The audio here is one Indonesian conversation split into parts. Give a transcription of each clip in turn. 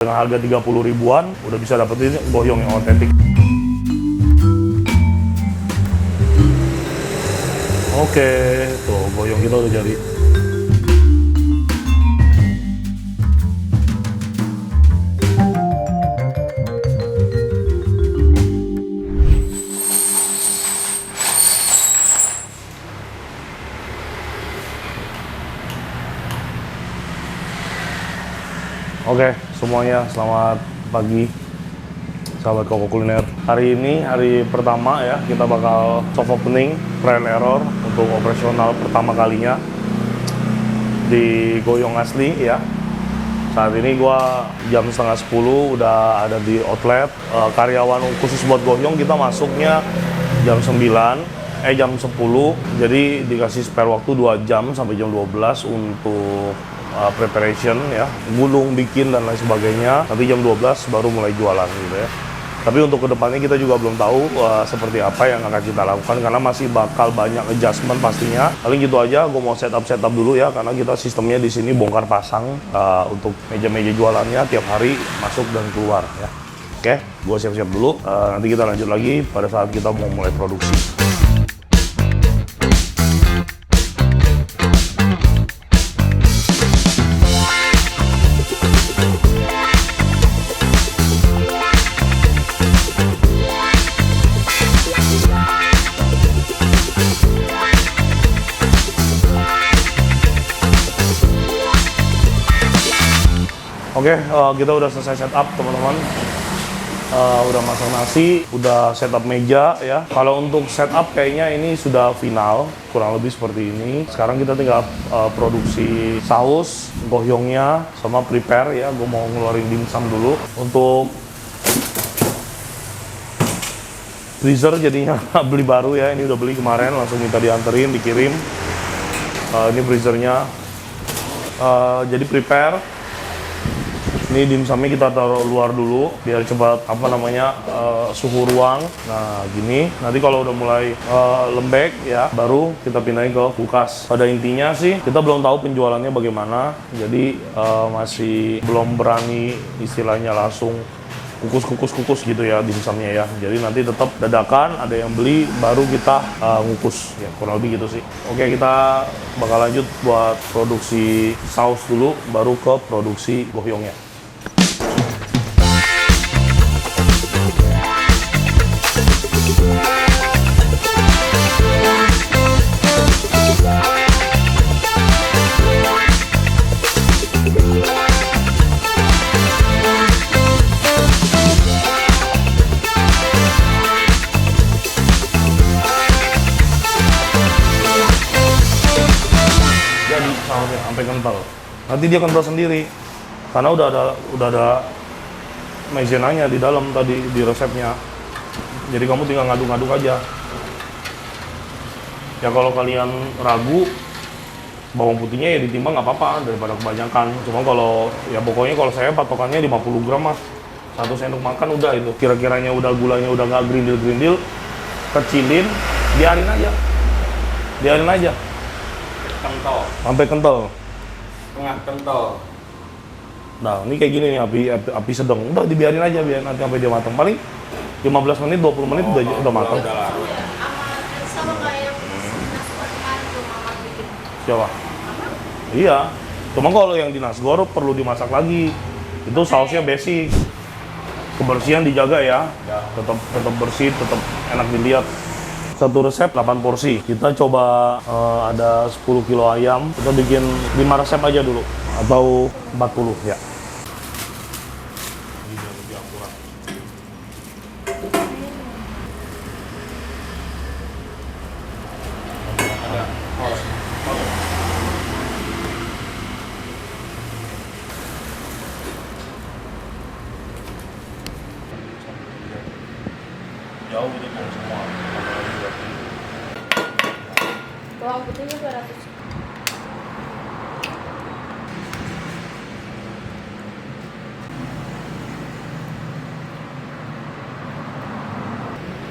Dengan harga 30 ribuan udah bisa dapetin goyong yang otentik. Oke, tuh goyong kita udah jadi. Oke, semuanya selamat pagi sahabat Koko Kuliner. Hari ini hari pertama ya, kita bakal soft opening trial error untuk operasional pertama kalinya di Goyong Asli ya. Saat ini gua jam setengah 10 udah ada di outlet. Karyawan khusus buat Goyong kita masuknya jam 9, jam 10. Jadi dikasih spare waktu 2 jam sampai jam 12 untuk preparation ya, gulung, bikin dan lain sebagainya. Nanti jam 12 baru mulai jualan gitu ya. Tapi untuk kedepannya kita juga belum tahu seperti apa yang akan kita lakukan karena masih bakal banyak adjustment pastinya. Paling gitu aja, gue mau setup dulu ya karena kita sistemnya di sini bongkar pasang untuk meja-meja jualannya tiap hari masuk dan keluar ya. Oke, gue siap-siap dulu. Nanti kita lanjut lagi pada saat kita mau mulai produksi. Oke, kita udah selesai setup teman-teman. Udah masak nasi, udah setup meja ya. Kalau untuk setup kayaknya ini sudah final, kurang lebih seperti ini. Sekarang kita tinggal produksi saus, goyongnya, sama prepare ya. Gue mau ngeluarin dimsum dulu. Untuk freezer jadinya beli baru ya. Ini udah beli kemarin, langsung minta dianterin, dikirim. Ini freezernya. Jadi prepare. Ini dimsumnya kita taruh luar dulu biar cepat suhu ruang. Nah gini, nanti kalau udah mulai lembek ya baru kita pindahin ke kulkas. Pada intinya sih kita belum tahu penjualannya bagaimana, jadi masih belum berani istilahnya langsung kukus gitu ya dimsumnya ya. Jadi nanti tetap dadakan, ada yang beli baru kita ngukus ya, kurang lebih gitu sih. Oke, kita bakal lanjut buat produksi saus dulu baru ke produksi goyongnya. Sampai kental. Nanti dia kental sendiri karena udah ada maizenanya di dalam tadi di resepnya. Jadi kamu tinggal ngaduk-ngaduk aja. Ya kalau kalian ragu bawang putihnya ya ditimbang nggak apa-apa daripada kebanyakan. Cuma kalau ya pokoknya kalau saya patokannya 50 gram mas. 1 sendok makan udah itu. Kira-kiranya udah gulanya udah nggak grindil, kecilin, biarin aja. Kental. Sampai kental. Tengah kental. Nah, ini kayak gini nih api sedang. Udah dibiarin aja biar nanti sampai dia matang. Paling 15 menit, 20 menit udah matang. Udah larut. Sama kayak nasi tuh mama bikin. Siapa? Iya. Cuma kalau yang di nasgor perlu dimasak lagi. Itu sausnya basic. Kebersihan dijaga ya. Tetap bersih, tetap enak dilihat. Satu resep 8 porsi. Kita coba ada 10 kilo ayam. Kita bikin 5 resep aja dulu atau 40 ya. Jauh itu semua. Bawang putihnya 200.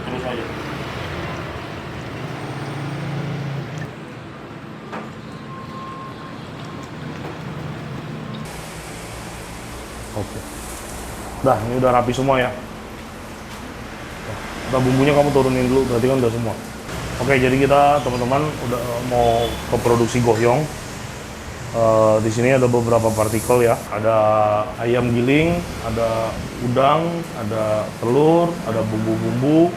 Terus aja. Oke. Dah, ini udah rapi semua ya. Udah bumbunya kamu turunin dulu, berarti kan udah semua. Oke, jadi kita teman-teman udah mau ke produksi gohyong. Di sini ada beberapa partikel ya. Ada ayam giling, ada udang, ada telur, ada bumbu-bumbu,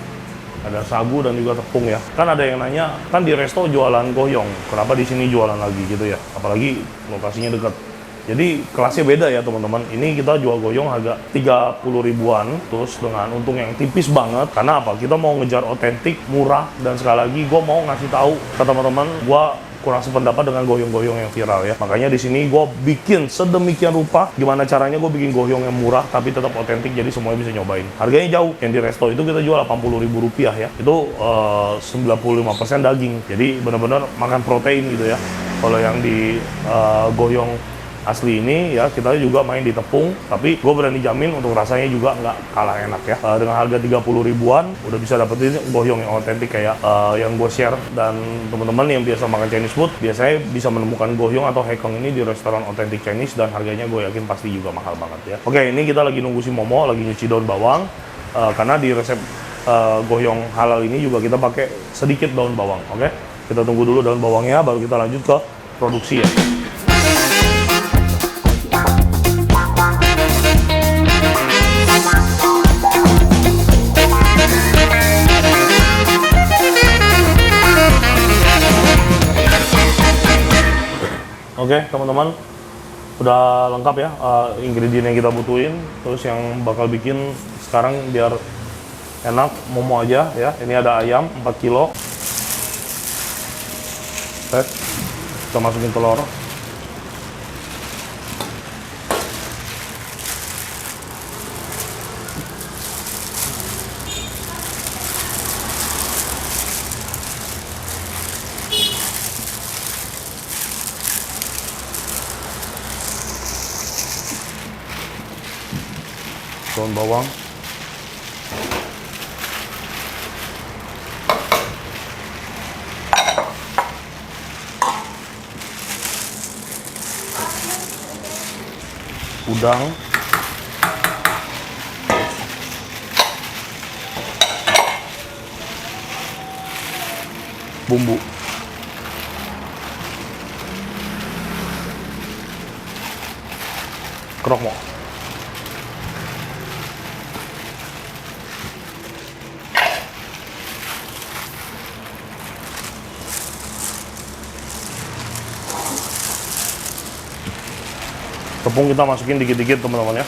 ada sagu dan juga tepung ya. Kan ada yang nanya, kan di resto jualan gohyong, kenapa di sini jualan lagi gitu ya? Apalagi lokasinya dekat. Jadi kelasnya beda ya teman-teman. Ini kita jual goyong harga 30 ribuan, terus dengan untung yang tipis banget. Karena apa? Kita mau ngejar otentik, murah, dan sekali lagi gue mau ngasih tahu ke teman-teman, gue kurang sependapat dengan goyong-goyong yang viral ya. Makanya di sini gue bikin sedemikian rupa gimana caranya gue bikin goyong yang murah tapi tetap otentik, jadi semuanya bisa nyobain. Harganya jauh. Yang di resto itu kita jual 80 ribu rupiah ya. Itu 95% daging. Jadi benar-benar makan protein gitu ya. Kalau yang di goyong asli ini ya kita juga main di tepung, tapi gue berani jamin untuk rasanya juga nggak kalah enak ya. Dengan harga 30 ribuan udah bisa dapetin gohyong yang otentik kayak yang gue share, dan teman-teman yang biasa makan Chinese food biasanya bisa menemukan gohyong atau hekeng ini di restoran otentik Chinese, dan harganya gue yakin pasti juga mahal banget ya. Oke, ini kita lagi nunggu si Momo lagi nyuci daun bawang, karena di resep gohyong halal ini juga kita pakai sedikit daun bawang. Oke, kita tunggu dulu daun bawangnya baru kita lanjut ke produksi ya. Oke, teman-teman, udah lengkap ya ingredient yang kita butuhin. Terus yang bakal bikin sekarang biar enak, momo aja ya. Ini ada ayam 4 kilo. Oke, kita masukin telur. Daun bawang, udang, bumbu, krokmo. Tepung kita masukin dikit-dikit teman-teman ya.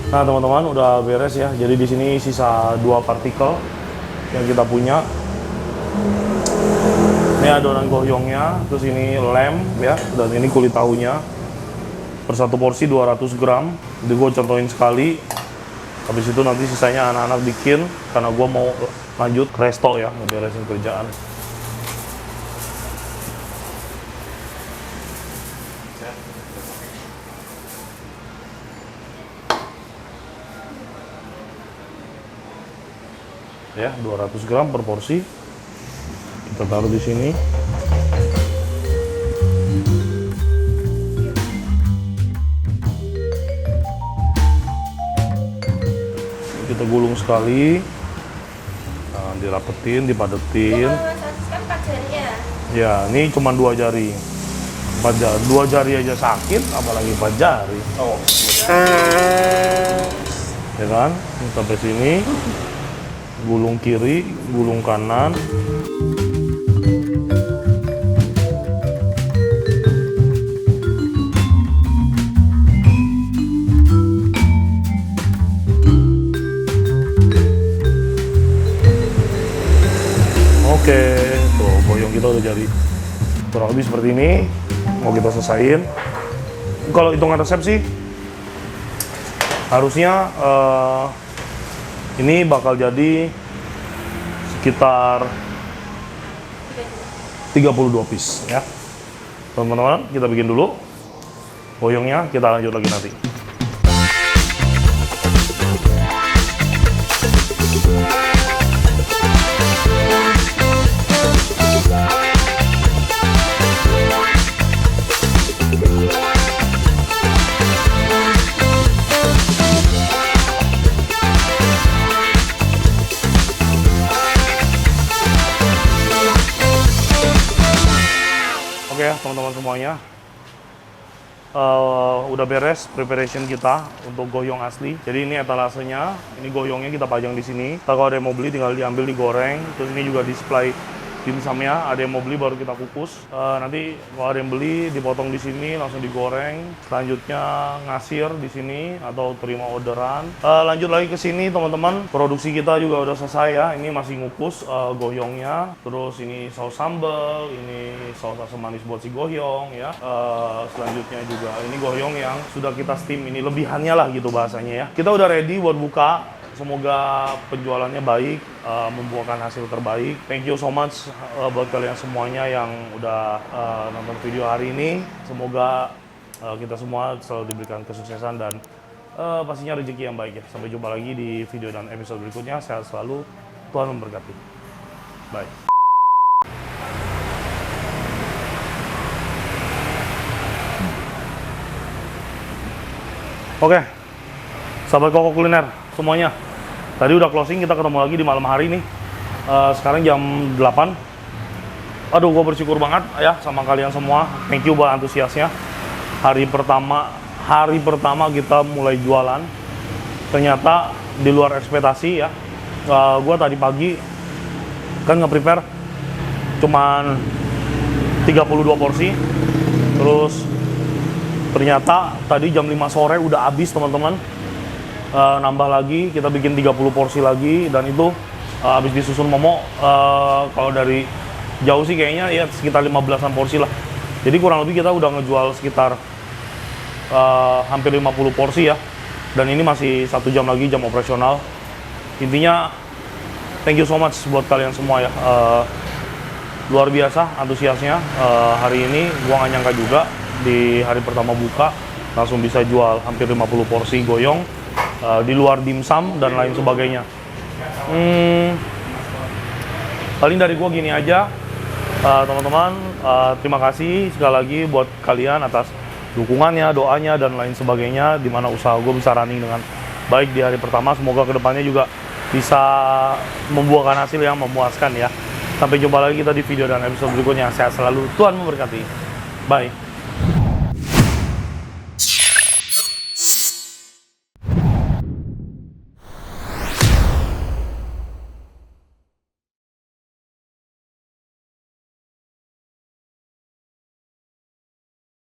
Nah teman-teman udah beres ya. Jadi di sini sisa 2 partikel yang kita punya. Ini adonan gohyongnya, terus ini lem ya, dan ini kulit tahunya. Per satu porsi 200 gram. Jadi gue contohin sekali. Habis itu nanti sisanya anak-anak bikin karena gue mau lanjut ke resto ya, ngeberesin kerjaan. Ya, 200 gram per porsi. Kita taruh di sini. Kita gulung sekali. Nah, dirapetin, dipadetin. Kan 4 jari ya? Ya, ini cuma 2 jari. 4 jari. 2 jari aja sakit, apalagi 4 jari. Oh. Ya kan? Sampai sini. Gulung kiri, gulung kanan. Oke, tuh goyong kita udah jadi kurang lebih seperti ini. Mau kita selesain. Kalau hitungan resep sih Harusnya ini bakal jadi sekitar 32 piece ya. Teman-teman, kita bikin dulu. Goyongnya kita lanjut lagi nanti. Oke ya teman-teman semuanya, udah beres preparation kita untuk goyong asli. Jadi ini etalasenya, ini goyongnya kita pajang di sini. Kalau ada yang mau beli tinggal diambil digoreng. Terus ini juga display dimsumnya, ada yang mau beli baru kita kukus. Nanti kalau ada yang beli dipotong di sini langsung digoreng. Selanjutnya ngasir di sini atau terima orderan. Lanjut lagi ke sini teman-teman, produksi kita juga udah selesai ya. Ini masih ngukus goyongnya. Terus ini saus sambal, ini saus asam manis buat si goyong ya. Selanjutnya juga ini goyong yang sudah kita steam, ini lebihannya lah gitu bahasanya ya. Kita udah ready buat buka. Semoga penjualannya baik, membuahkan hasil terbaik. Thank you so much buat kalian semuanya yang udah nonton video hari ini. Semoga kita semua selalu diberikan kesuksesan dan pastinya rezeki yang baik ya. Sampai jumpa lagi di video dan episode berikutnya. Sehat selalu, Tuhan memberkati. Bye. Oke, sahabat Koko Kuliner semuanya. Tadi udah closing, kita ketemu lagi di malam hari nih. Sekarang jam 8. Aduh, gue bersyukur banget ya sama kalian semua. Thank you buat antusiasnya. Hari pertama kita mulai jualan. Ternyata di luar ekspektasi ya. Gue tadi pagi kan nge-prepare cuman 32 porsi. Terus ternyata tadi jam 5 sore udah habis teman-teman. Nambah lagi, kita bikin 30 porsi lagi dan itu habis disusun Momo kalau dari jauh sih kayaknya ya sekitar 15-an porsi lah. Jadi kurang lebih kita udah ngejual sekitar hampir 50 porsi ya. Dan ini masih 1 jam lagi jam operasional. Intinya thank you so much buat kalian semua ya. Luar biasa antusiasnya. Hari ini gua nggak nyangka juga di hari pertama buka langsung bisa jual hampir 50 porsi goyong. Di luar dimsum dan lain sebagainya. Paling dari gua gini aja, teman-teman. Terima kasih sekali lagi buat kalian atas dukungannya, doanya dan lain sebagainya. Dimana usaha gue bisa running dengan baik di hari pertama. Semoga kedepannya juga bisa membuahkan hasil yang memuaskan ya. Sampai jumpa lagi kita di video dan episode berikutnya. Sehat selalu, Tuhan memberkati. Bye.